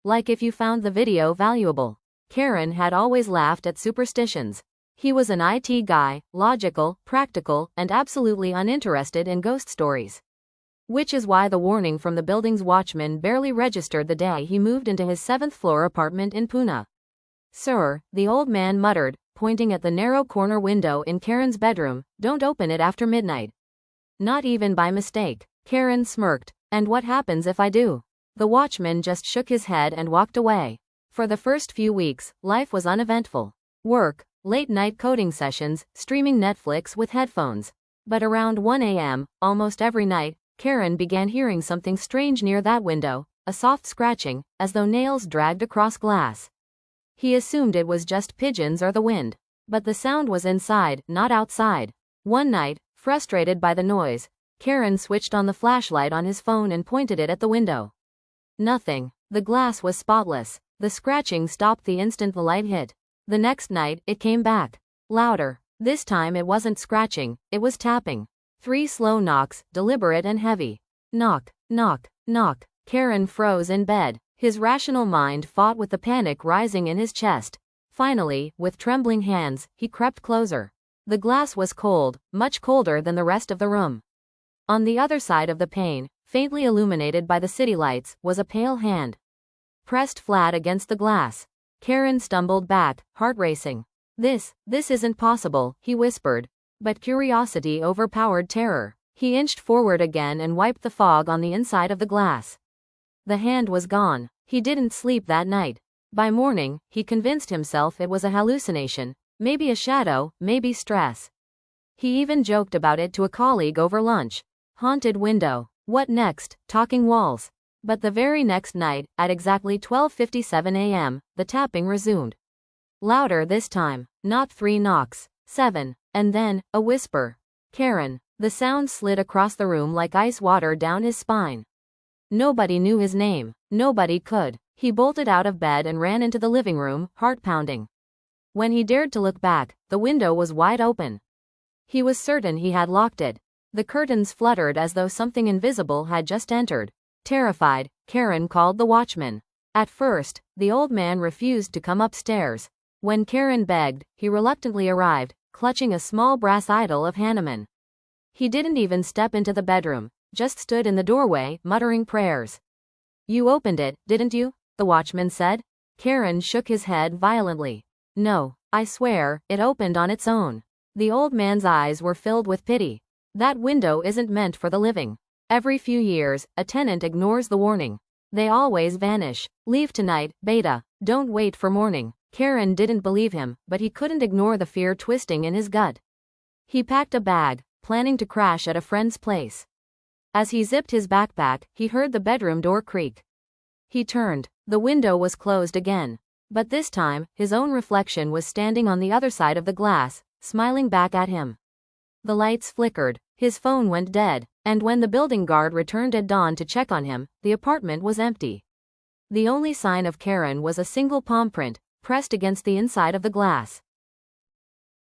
Like if you found the video valuable. Karan had always laughed at superstitions. He was an IT guy, logical, practical, and absolutely uninterested in ghost stories. Which is why the warning from the building's watchman barely registered the day he moved into his 7th-floor apartment in Pune. "Sir," the old man muttered, pointing at the narrow corner window in Karan's bedroom, "don't open it after midnight." "Not even by mistake." Karan smirked. "And what happens if I do?" The watchman just shook his head and walked away. For the first few weeks, life was uneventful. Work, late-night coding sessions, streaming Netflix with headphones. But around 1 a.m., almost every night, Karan began hearing something strange near that window, a soft scratching, as though nails dragged across glass. He assumed it was just pigeons or the wind. But the sound was inside, not outside. One night, frustrated by the noise, Karan switched on the flashlight on his phone and pointed it at the window. Nothing. The glass was spotless. The scratching stopped the instant the light hit. The next night, it came back. Louder. This time it wasn't scratching, it was tapping. 3 slow knocks, deliberate and heavy. Knock, knock, knock. Karan froze in bed. His rational mind fought with the panic rising in his chest. Finally, with trembling hands, he crept closer. The glass was cold, much colder than the rest of the room. On the other side of the pane, faintly illuminated by the city lights, was a pale hand. Pressed flat against the glass. Karan stumbled back, heart racing. This isn't possible," he whispered. But curiosity overpowered terror. He inched forward again and wiped the fog on the inside of the glass. The hand was gone. He didn't sleep that night. By morning, he convinced himself it was a hallucination, maybe a shadow, maybe stress. He even joked about it to a colleague over lunch. Haunted window. What next? Talking walls. But the very next night, at exactly 12:57 a.m., the tapping resumed. Louder this time. Not 3 knocks. 7. And then, a whisper. "Karan." The sound slid across the room like ice water down his spine. Nobody knew his name. Nobody could. He bolted out of bed and ran into the living room, heart pounding. When he dared to look back, the window was wide open. He was certain he had locked it. The curtains fluttered as though something invisible had just entered. Terrified, Karan called the watchman. At first, the old man refused to come upstairs. When Karan begged, he reluctantly arrived, clutching a small brass idol of Hanuman. He didn't even step into the bedroom, just stood in the doorway, muttering prayers. "You opened it, didn't you?" the watchman said. Karan shook his head violently. "No, I swear, it opened on its own." The old man's eyes were filled with pity. "That window isn't meant for the living. Every few years, a tenant ignores the warning. They always vanish. Leave tonight, beta. Don't wait for morning." Karan didn't believe him, but he couldn't ignore the fear twisting in his gut. He packed a bag, planning to crash at a friend's place. As he zipped his backpack, he heard the bedroom door creak. He turned. The window was closed again. But this time, his own reflection was standing on the other side of the glass, smiling back at him. The lights flickered. His phone went dead, and when the building guard returned at dawn to check on him, the apartment was empty. The only sign of Karan was a single palm print, pressed against the inside of the glass.